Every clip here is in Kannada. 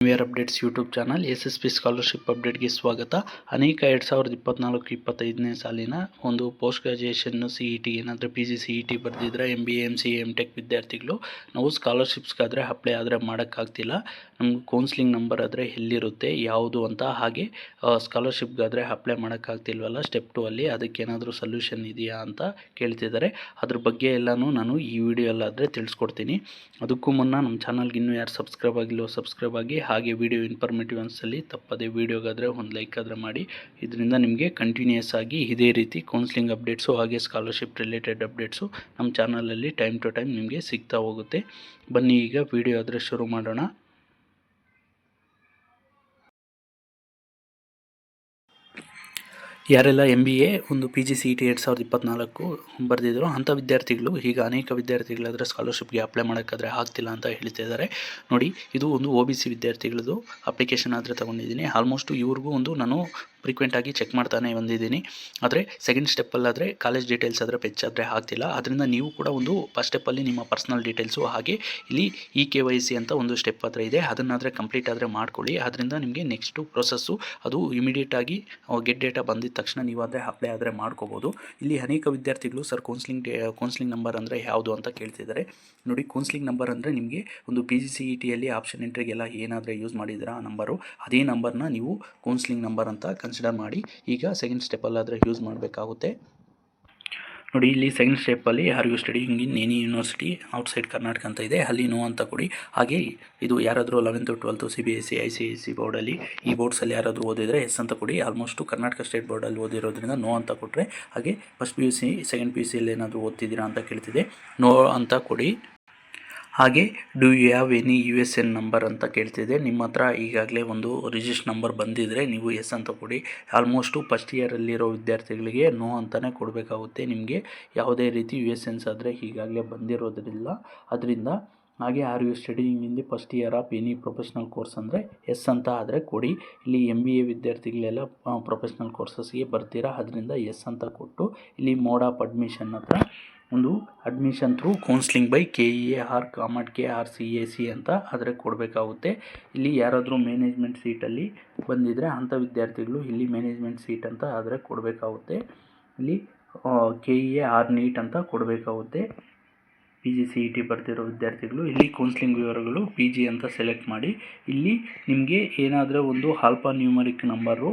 Newer updates YouTube channel SSP scholarship ಅಪ್ಡೇಟ್ಗೆ ಸ್ವಾಗತ. ಅನೇಕ 2024-25ನೇ ಸಾಲಿನ ಒಂದು ಪೋಸ್ಟ್ ಗ್ರಾಜುಯೇಷನ್ CET ಏನಾದರೂ PG CET ಬರೆದಿದ್ರೆ MBA MCA MTech ವಿದ್ಯಾರ್ಥಿಗಳು ನಾವು ಸ್ಕಾಲರ್ಶಿಪ್ಸ್ಗಾದರೆ ಅಪ್ಲೈ ಆದರೆ ಮಾಡೋಕ್ಕಾಗ್ತಿಲ್ಲ. ನಮ್ಗೆ ಕೌನ್ಸ್ಲಿಂಗ್ ನಂಬರ್ ಆದರೆ ಎಲ್ಲಿರುತ್ತೆ ಯಾವುದು ಅಂತ, ಹಾಗೆ ಸ್ಕಾಲರ್ಶಿಪ್ಗಾದರೆ ಅಪ್ಲೈ ಮಾಡೋಕ್ಕಾಗ್ತಿಲ್ವಲ್ಲ ಸ್ಟೆಪ್ 2 ಅಲ್ಲಿ, ಅದಕ್ಕೇನಾದರೂ ಸೊಲ್ಯೂಷನ್ ಇದೆಯಾ ಅಂತ ಕೇಳ್ತಿದ್ದಾರೆ. ಅದ್ರ ಬಗ್ಗೆ ಎಲ್ಲನೂ ನಾನು ಈ ವಿಡಿಯೋಲ್ಲಾದರೆ ತಿಳಿಸ್ಕೊಡ್ತೀನಿ. ಅದಕ್ಕೂ ಮುನ್ನ ನಮ್ಮ ಚಾನಲ್ಗೆ ಇನ್ನೂ ಯಾರು ಸಬ್ಸ್ಕ್ರೈಬ್ ಆಗಿಲ್ಲೋ ಸಬ್ಸ್ಕ್ರೈಬ್ ಆಗಿ, ಹಾಗೆ ವಿಡಿಯೋ ಇನ್ಫಾರ್ಮೇಟಿವ್ ಅನಿಸಲಿ ತಪ್ಪದೆ ವಿಡಿಯೋಗಾದರೆ ಒಂದು ಲೈಕ್ ಆದರೆ ಮಾಡಿ. ಇದರಿಂದ ನಿಮಗೆ ಕಂಟಿನ್ಯೂಸ್ ಆಗಿ ಇದೇ ರೀತಿ ಕೌನ್ಸ್ಲಿಂಗ್ ಅಪ್ಡೇಟ್ಸು ಹಾಗೆ ಸ್ಕಾಲರ್ಶಿಪ್ ರಿಲೇಟೆಡ್ ಅಪ್ಡೇಟ್ಸು ನಮ್ಮ ಚಾನಲಲ್ಲಿ ಟೈಮ್ ಟು ಟೈಮ್ ನಿಮಗೆ ಸಿಗ್ತಾ ಹೋಗುತ್ತೆ. ಬನ್ನಿ ಈಗ ವಿಡಿಯೋ ಆದರೆ ಶುರು ಮಾಡೋಣ. ಯಾರೆಲ್ಲ MBA ಒಂದು PG CET 2024 ಬರೆದಿದ್ರು ಅಂಥ ವಿದ್ಯಾರ್ಥಿಗಳು, ಈಗ ಅನೇಕ ವಿದ್ಯಾರ್ಥಿಗಳಾದರೆ ಸ್ಕಾಲರ್ಶಿಪ್ಗೆ ಅಪ್ಲೈ ಮಾಡೋಕ್ಕಾದರೆ ಆಗ್ತಿಲ್ಲ ಅಂತ ಹೇಳ್ತಿದ್ದಾರೆ. ನೋಡಿ, ಇದು ಒಂದು OBC ವಿದ್ಯಾರ್ಥಿಗಳದ್ದು ಅಪ್ಲಿಕೇಶನ್ ಆದರೆ ತೊಗೊಂಡಿದ್ದೀನಿ. ಆಲ್ಮೋಸ್ಟು ಇವ್ರಿಗೂ ಒಂದು ನಾನು ಫ್ರೀಕ್ವೆಂಟಾಗಿ ಚೆಕ್ ಮಾಡ್ತಾನೆ ಬಂದಿದ್ದೀನಿ. ಆದರೆ ಸೆಕೆಂಡ್ ಸ್ಟೆಪ್ಪಲ್ಲಾದರೆ ಕಾಲೇಜ್ ಡೀಟೇಲ್ಸ್ ಆದರೆ ಫೆಚ್ ಆದರೆ ಆಗ್ತಿಲ್ಲ. ಅದರಿಂದ ನೀವು ಕೂಡ ಒಂದು ಫಸ್ಟ್ ಸ್ಟೆಪ್ಪಲ್ಲಿ ನಿಮ್ಮ ಪರ್ಸ್ನಲ್ ಡೀಟೇಲ್ಸು ಹಾಗೆ ಇಲ್ಲಿ KYC ಅಂತ ಒಂದು ಸ್ಟೆಪ್ ಆದರೆ ಇದೆ, ಅದನ್ನಾದರೆ ಕಂಪ್ಲೀಟ್ ಆದರೆ ಮಾಡ್ಕೊಳ್ಳಿ. ಅದರಿಂದ ನಿಮಗೆ ನೆಕ್ಸ್ಟು ಪ್ರೊಸೆಸ್ಸು ಅದು ಇಮಿಡಿಯೇಟಾಗಿ ಗೆಟ್ ಡೇಟಾ ಬಂದಿದ್ದ ತಕ್ಷಣ ನೀವಾದರೆ ಅಪ್ಲೈ ಆದರೆ ಮಾಡ್ಕೋಬೋದು. ಇಲ್ಲಿ ಅನೇಕ ವಿದ್ಯಾರ್ಥಿಗಳು ಸರ್ ಕೌನ್ಸ್ಲಿಂಗ್ ನಂಬರ್ ಅಂದರೆ ಯಾವುದು ಅಂತ ಕೇಳ್ತಿದ್ದಾರೆ. ನೋಡಿ, ಕೌನ್ಸ್ಲಿಂಗ್ ನಂಬರ್ ಅಂದರೆ ನಿಮಗೆ ಒಂದು PG CETಯಲ್ಲಿ ಆಪ್ಷನ್ ಎಂಟ್ರಿಗೆಲ್ಲ ಏನಾದರೆ ಯೂಸ್ ಮಾಡಿದ್ದೀರಾ ಆ ನಂಬರು, ಅದೇ ನಂಬರ್ನ ನೀವು ಕೌನ್ಸ್ಲಿಂಗ್ ನಂಬರ್ ಅಂತ ಕನ್ಸಿಡರ್ ಮಾಡಿ ಈಗ ಸೆಕೆಂಡ್ ಸ್ಟೆಪ್ಪಲ್ಲಾದರೆ ಯೂಸ್ ಮಾಡಬೇಕಾಗುತ್ತೆ. ನೋಡಿ, ಇಲ್ಲಿ ಸೆಕೆಂಡ್ ಸ್ಟೆಪ್ಪಲ್ಲಿ are you studying in any university outside Karnataka ಅಂತ ಇದೆ, ಅಲ್ಲಿ ನೋ ಅಂತ ಕೊಡಿ. ಹಾಗೆ ಇದು ಯಾರಾದರೂ 11th 12th CBSE ICSE ಬೋರ್ಡಲ್ಲಿ ಈ ಬೋರ್ಡ್ಸಲ್ಲಿ ಯಾರಾದರೂ ಓದಿದರೆ ಎಸ್ ಅಂತ ಕೊಡಿ. ಆಲ್ಮೋಸ್ಟು ಕರ್ನಾಟಕ ಸ್ಟೇಟ್ ಬೋರ್ಡಲ್ಲಿ ಓದಿರೋದ್ರಿಂದ ನೋ ಅಂತ ಕೊಟ್ಟರೆ, ಹಾಗೆ ಫಸ್ಟ್ PUC ಸೆಕೆಂಡ್ PUCಯಲ್ಲಿ ಏನಾದರೂ ಓದ್ತಿದ್ದೀರಾ ಅಂತ ಕೇಳ್ತಿದೆ, ನೋ ಅಂತ ಕೊಡಿ. ಹಾಗೆ do you have any USN number ಅಂತ ಕೇಳ್ತಿದೆ. ನಿಮ್ಮ ಹತ್ರ ಈಗಾಗಲೇ ಒಂದು ರಿಜಿಸ್ಟರ್ ನಂಬರ್ ಬಂದಿದ್ದರೆ ನೀವು ಎಸ್ ಅಂತ ಕೊಡಿ. ಆಲ್ಮೋಸ್ಟು ಫಸ್ಟ್ ಇಯರಲ್ಲಿರೋ ವಿದ್ಯಾರ್ಥಿಗಳಿಗೆ ನೋ ಅಂತಲೇ ಕೊಡಬೇಕಾಗುತ್ತೆ. ನಿಮಗೆ ಯಾವುದೇ ರೀತಿ USNs ಆದರೆ ಈಗಾಗಲೇ ಬಂದಿರೋದ್ರಿಲ್ಲ, ಅದರಿಂದ. ಹಾಗೆ are you studying in the first year of any professional course ಅಂದರೆ ಎಸ್ ಅಂತ ಆದರೆ ಕೊಡಿ. ಇಲ್ಲಿ MBA ವಿದ್ಯಾರ್ಥಿಗಳೆಲ್ಲ ಪ್ರೊಫೆಷ್ನಲ್ ಕೋರ್ಸಸ್ಗೆ ಬರ್ತೀರಾ, ಅದರಿಂದ ಎಸ್ ಅಂತ ಕೊಟ್ಟು ಇಲ್ಲಿ ಮೋಡ್ ಆಫ್ ಅಡ್ಮಿಷನ್ ಹತ್ರ ಒಂದು admission through counselling by KEA or COMEDK or CAC ಅಂತ ಆದರೆ ಕೊಡಬೇಕಾಗುತ್ತೆ. ಇಲ್ಲಿ ಯಾರಾದರೂ ಮ್ಯಾನೇಜ್ಮೆಂಟ್ ಸೀಟಲ್ಲಿ ಬಂದಿದ್ದರೆ ಅಂಥ ವಿದ್ಯಾರ್ಥಿಗಳು ಇಲ್ಲಿ ಮ್ಯಾನೇಜ್ಮೆಂಟ್ ಸೀಟ್ ಅಂತ ಆದರೆ ಕೊಡಬೇಕಾಗುತ್ತೆ. ಇಲ್ಲಿ KEA ಆರ್ ನೀಟ್ ಅಂತ ಕೊಡಬೇಕಾಗುತ್ತೆ. PG CET ಬರ್ತಿರೋ ವಿದ್ಯಾರ್ಥಿಗಳು ಇಲ್ಲಿ ಕೌನ್ಸ್ಲಿಂಗ್ ವಿವರಗಳು PG ಅಂತ ಸೆಲೆಕ್ಟ್ ಮಾಡಿ. ಇಲ್ಲಿ ನಿಮಗೆ ಏನಾದರೂ ಒಂದು ಆಲ್ಫಾ ನ್ಯೂಮರಿಕ್ ನಂಬರು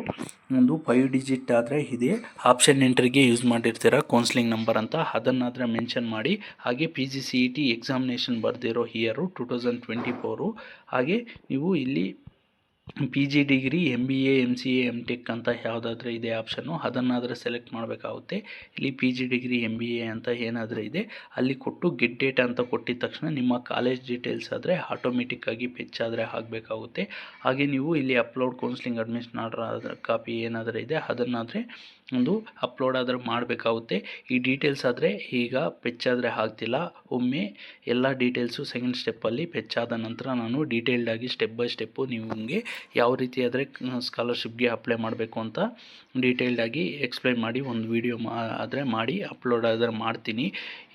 ಒಂದು 5 ಡಿಜಿಟ್ ಆದರೆ ಇದೆ, ಆಪ್ಷನ್ ಎಂಟ್ರಿಗೆ ಯೂಸ್ ಮಾಡಿರ್ತೀರ ಕೌನ್ಸ್ಲಿಂಗ್ ನಂಬರ್ ಅಂತ, ಅದನ್ನಾದರೆ ಮೆನ್ಷನ್ ಮಾಡಿ. ಹಾಗೆ PG CET ಎಕ್ಸಾಮಿನೇಷನ್ ಬರೆದಿರೋ ಇಯರು 2024. ಹಾಗೆ ನೀವು ಇಲ್ಲಿ PG degree MBA MCA MTech ಅಂತ ಯಾವುದಾದ್ರೂ ಇದೆ ಆಪ್ಷನ್ನು, ಅದನ್ನಾದರೆ ಸೆಲೆಕ್ಟ್ ಮಾಡಬೇಕಾಗುತ್ತೆ. ಇಲ್ಲಿ PG ಡಿಗ್ರಿ MBA ಅಂತ ಏನಾದರೂ ಇದೆ ಅಲ್ಲಿ ಕೊಟ್ಟು ಗೆಟ್ ಡೇಟಾ ಅಂತ ಕೊಟ್ಟಿದ ತಕ್ಷಣ ನಿಮ್ಮ ಕಾಲೇಜ್ ಡೀಟೇಲ್ಸ್ ಆದರೆ ಆಟೋಮೆಟಿಕ್ಕಾಗಿ ಫೆಚ್ ಆದರೆ ಆಗಬೇಕಾಗುತ್ತೆ. ಹಾಗೆ ನೀವು ಇಲ್ಲಿ upload counselling admission order copy ಏನಾದರೂ ಇದೆ ಅದನ್ನಾದರೆ ಒಂದು ಅಪ್ಲೋಡ್ ಆದರೆ ಮಾಡಬೇಕಾಗುತ್ತೆ. ಈ ಡೀಟೇಲ್ಸ್ ಆದರೆ ಈಗ ಫೆಚ್ ಆದರೆ ಆಗ್ತಿಲ್ಲ. ಒಮ್ಮೆ ಎಲ್ಲ ಡೀಟೇಲ್ಸು ಸೆಕೆಂಡ್ ಸ್ಟೆಪ್ಪಲ್ಲಿ ಫೆಚ್ ಆದ ನಂತರ ನಾನು ಡೀಟೇಲ್ಡಾಗಿ ಸ್ಟೆಪ್ ಬೈ ಸ್ಟೆಪ್ಪು ನಿಮಗೆ ಯಾವ ರೀತಿ ಆದರೆ ಸ್ಕಾಲರ್ಶಿಪ್ಗೆ ಅಪ್ಲೈ ಮಾಡಬೇಕು ಅಂತ ಡೀಟೇಲ್ಡಾಗಿ ಎಕ್ಸ್ಪ್ಲೈನ್ ಮಾಡಿ ಒಂದು ವಿಡಿಯೋ ಆದರೆ ಮಾಡಿ ಅಪ್ಲೋಡ್ ಆದರೆ ಮಾಡ್ತೀನಿ.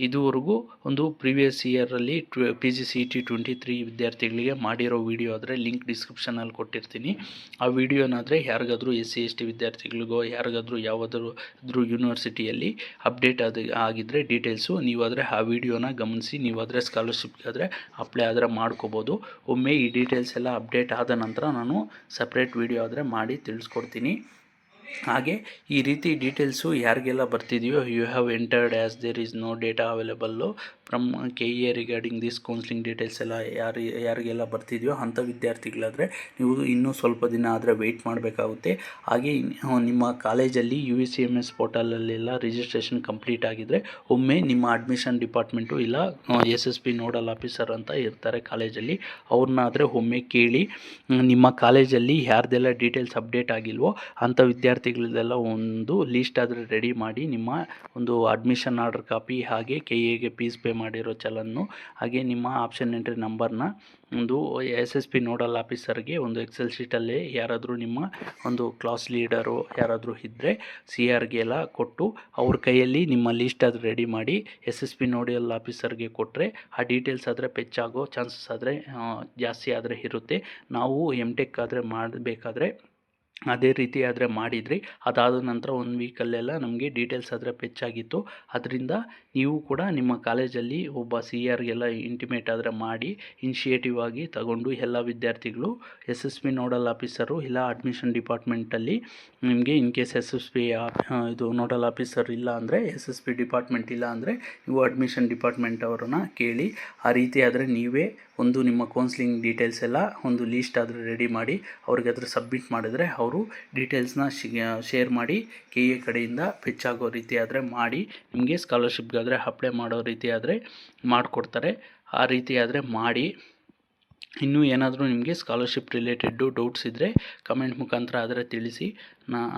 ಇದುವರೆಗೂ ಒಂದು ಪ್ರೀವಿಯಸ್ ಇಯರಲ್ಲಿ PG CET 23 ವಿದ್ಯಾರ್ಥಿಗಳಿಗೆ ಮಾಡಿರೋ ವಿಡಿಯೋ ಆದರೆ ಲಿಂಕ್ ಡಿಸ್ಕ್ರಿಪ್ಷನಲ್ಲಿ ಕೊಟ್ಟಿರ್ತೀನಿ. ಆ ವಿಡಿಯೋನಾದರೆ ಯಾರಿಗಾದರೂ SC ST ವಿದ್ಯಾರ್ಥಿಗಳಿಗೋ ಯಾರಿಗಾದರೂ ಯಾವುದಾದ್ರೂ ಯೂನಿವರ್ಸಿಟಿಯಲ್ಲಿ ಅಪ್ಡೇಟ್ ಆಗಿದ್ದರೆ ಡೀಟೇಲ್ಸು ನೀವಾದರೆ ಆ ವಿಡಿಯೋನ ಗಮನಿಸಿ ನೀವಾದರೆ ಸ್ಕಾಲರ್ಶಿಪ್ಗಾದರೆ ಅಪ್ಲೈ ಆದರೆ ಮಾಡ್ಕೋಬೋದು. ಒಮ್ಮೆ ಈ ಡೀಟೇಲ್ಸ್ ಎಲ್ಲ ಅಪ್ಡೇಟ್ ಆದ ನಂತರ ನಾನು ಸಪ್ರೇಟ್ ವಿಡಿಯೋ ಆದರೆ ಮಾಡಿ ತಿಳಿಸ್ಕೊಡ್ತೀನಿ. ಹಾಗೆ ಈ ರೀತಿ ಡೀಟೇಲ್ಸು ಯಾರಿಗೆಲ್ಲ ಬರ್ತಿದೆಯೋ you have entered as there is no data available from KEA regarding this counselling details ಎಲ್ಲ ಯಾರಿಗೆಲ್ಲ ಬರ್ತಿದೆಯೋ ಅಂಥ ವಿದ್ಯಾರ್ಥಿಗಳಾದರೆ ನೀವು ಇನ್ನೂ ಸ್ವಲ್ಪ ದಿನ ಆದರೆ ವೆಯ್ಟ್ ಮಾಡಬೇಕಾಗುತ್ತೆ. ಹಾಗೆ ನಿಮ್ಮ ಕಾಲೇಜಲ್ಲಿ UCMS ಪೋರ್ಟಲಲ್ಲೆಲ್ಲ ರಿಜಿಸ್ಟ್ರೇಷನ್ ಕಂಪ್ಲೀಟ್ ಆಗಿದ್ದರೆ ಒಮ್ಮೆ ನಿಮ್ಮ ಅಡ್ಮಿಷನ್ ಡಿಪಾರ್ಟ್ಮೆಂಟು ಇಲ್ಲ SSP ನೋಡಲ್ ಆಫೀಸರ್ ಅಂತ ಇರ್ತಾರೆ ಕಾಲೇಜಲ್ಲಿ, ಅವ್ರನ್ನಾದರೆ ಒಮ್ಮೆ ಕೇಳಿ ನಿಮ್ಮ ಕಾಲೇಜಲ್ಲಿ ಯಾರ್ದೆಲ್ಲ ಡೀಟೇಲ್ಸ್ ಅಪ್ಡೇಟ್ ಆಗಿಲ್ವೋ ಅಂಥ ವಿದ್ಯಾರ್ಥಿಗಳದೆಲ್ಲ ಒಂದು ಲೀಸ್ಟ್ ಆದರೆ ರೆಡಿ ಮಾಡಿ ನಿಮ್ಮ ಒಂದು ಅಡ್ಮಿಷನ್ ಆರ್ಡರ್ ಕಾಪಿ ಹಾಗೆ KEAಗೆ ಫೀಸ್ ಪೇ ಮಾಡಿರೋ ಚಲನ್ನು, ಹಾಗೆ ನಿಮ್ಮ ಆಪ್ಷನ್ ಎಂಟ್ರಿ ನಂಬರ್ನ ಒಂದು SSP ನೋಡಲ್ ಆಫೀಸರ್ಗೆ ಒಂದು ಎಕ್ಸೆಲ್ ಶೀಟಲ್ಲಿ ಯಾರಾದರೂ ನಿಮ್ಮ ಒಂದು ಕ್ಲಾಸ್ ಲೀಡರು ಯಾರಾದರೂ ಇದ್ದರೆ CRಗೆ ಎಲ್ಲ ಕೊಟ್ಟು ಅವ್ರ ಕೈಯಲ್ಲಿ ನಿಮ್ಮ ಲೀಸ್ಟ್ ಅದು ರೆಡಿ ಮಾಡಿ SSP ನೋಡಲ್ ಆಫೀಸರ್ಗೆ ಕೊಟ್ಟರೆ ಆ ಡೀಟೇಲ್ಸ್ ಆದರೆ ಪೆಚ್ಚಾಗೋ ಚಾನ್ಸಸ್ ಆದರೆ ಜಾಸ್ತಿ ಆದರೆ ಇರುತ್ತೆ. ನಾವು MTech ಆದರೆ ಮಾಡಬೇಕಾದ್ರೆ ಅದೇ ರೀತಿ ಆದರೆ ಮಾಡಿದ್ರಿ. ಅದಾದ ನಂತರ 1 ವೀಕಲ್ಲೆಲ್ಲ ನಮಗೆ ಡೀಟೇಲ್ಸ್ ಆದರೆ ಪೆಚ್ಚಾಗಿತ್ತು. ಅದರಿಂದ ನೀವು ಕೂಡ ನಿಮ್ಮ ಕಾಲೇಜಲ್ಲಿ ಒಬ್ಬ CRಗೆಲ್ಲ ಇಂಟಿಮೇಟ್ ಆದರೆ ಮಾಡಿ ಇನಿಷಿಯೇಟಿವ್ ಆಗಿ ತಗೊಂಡು ಎಲ್ಲ ವಿದ್ಯಾರ್ಥಿಗಳು SSP ನೋಡಲ್ ಆಫೀಸರು ಇಲ್ಲ ಅಡ್ಮಿಷನ್ ಡಿಪಾರ್ಟ್ಮೆಂಟಲ್ಲಿ ನಿಮಗೆ ಇನ್ ಕೇಸ್ SSP ಇದು ನೋಡಲ್ ಆಫೀಸರ್ ಇಲ್ಲ ಅಂದರೆ SSP ಡಿಪಾರ್ಟ್ಮೆಂಟ್ ಇಲ್ಲ ಅಂದರೆ ನೀವು ಅಡ್ಮಿಷನ್ ಡಿಪಾರ್ಟ್ಮೆಂಟ್ ಅವರನ್ನು ಕೇಳಿ ಆ ರೀತಿ ಆದರೆ ನೀವೇ ಒಂದು ನಿಮ್ಮ ಕೌನ್ಸ್ಲಿಂಗ್ ಡೀಟೇಲ್ಸ್ ಎಲ್ಲ ಒಂದು ಲೀಸ್ಟ್ ಆದರೆ ರೆಡಿ ಮಾಡಿ ಅವ್ರಿಗೆ ಅದ್ರ ಸಬ್ಮಿಟ್ ಮಾಡಿದ್ರೆ ಅವರು ಡೀಟೇಲ್ಸ್ನ ಶೇರ್ ಮಾಡಿ KA ಕಡೆಯಿಂದ ಫೆಚ್ಚಾಗೋ ರೀತಿ ಆದರೆ ಮಾಡಿ ನಿಮಗೆ ಸ್ಕಾಲರ್ಶಿಪ್ಗಾದರೆ ಅಪ್ಲೈ ಮಾಡೋ ರೀತಿ ಆದರೆ ಮಾಡಿಕೊಡ್ತಾರೆ. ಆ ರೀತಿ ಆದರೆ ಮಾಡಿ. ಇನ್ನೂ ಏನಾದರೂ ನಿಮಗೆ ಸ್ಕಾಲರ್ಶಿಪ್ ರಿಲೇಟೆಡ್ಡು ಡೌಟ್ಸ್ ಇದ್ದರೆ ಕಮೆಂಟ್ ಮುಖಾಂತರ ಆದರೆ ತಿಳಿಸಿ.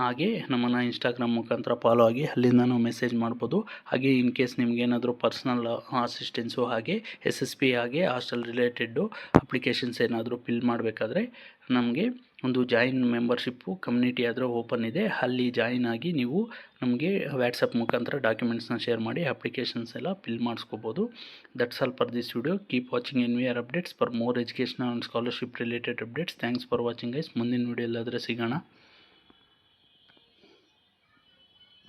ಹಾಗೆ ನಮ್ಮನ್ನು ಇನ್ಸ್ಟಾಗ್ರಾಮ್ ಮುಖಾಂತರ ಫಾಲೋ ಆಗಿ ಅಲ್ಲಿಂದ ಮೆಸೇಜ್ ಮಾಡ್ಬೋದು. ಹಾಗೆ ಇನ್ ಕೇಸ್ ನಿಮಗೇನಾದರೂ ಪರ್ಸ್ನಲ್ ಅಸಿಸ್ಟೆನ್ಸು ಹಾಗೆ SSP ಹಾಗೆ ಹಾಸ್ಟೆಲ್ ರಿಲೇಟೆಡ್ಡು ಅಪ್ಲಿಕೇಶನ್ಸ್ ಏನಾದರೂ ಫಿಲ್ ಮಾಡಬೇಕಾದ್ರೆ ನಮಗೆ ಒಂದು ಜಾಯಿನ್ ಮೆಂಬರ್ಶಿಪ್ಪು ಕಮ್ಯುನಿಟಿ ಆದರೆ ಓಪನ್ ಇದೆ, ಅಲ್ಲಿ ಜಾಯಿನ್ ಆಗಿ ನೀವು ನಮಗೆ ವ್ಯಾಟ್ಸಪ್ ಮುಖಾಂತರ ಡಾಕ್ಯುಮೆಂಟ್ಸ್ನ ಶೇರ್ ಮಾಡಿ ಅಪ್ಲಿಕೇಶನ್ಸ್ ಎಲ್ಲ ಫಿಲ್ ಮಾಡಿಸ್ಕೋಬೋದು. That's all for this video. Keep watching NVR updates for more educational and scholarship related updates. Thanks for watching guys. ಮುಂದಿನ ವಿಡಿಯೋ ಎಲ್ಲಾದರೆ ಸಿಗೋಣ.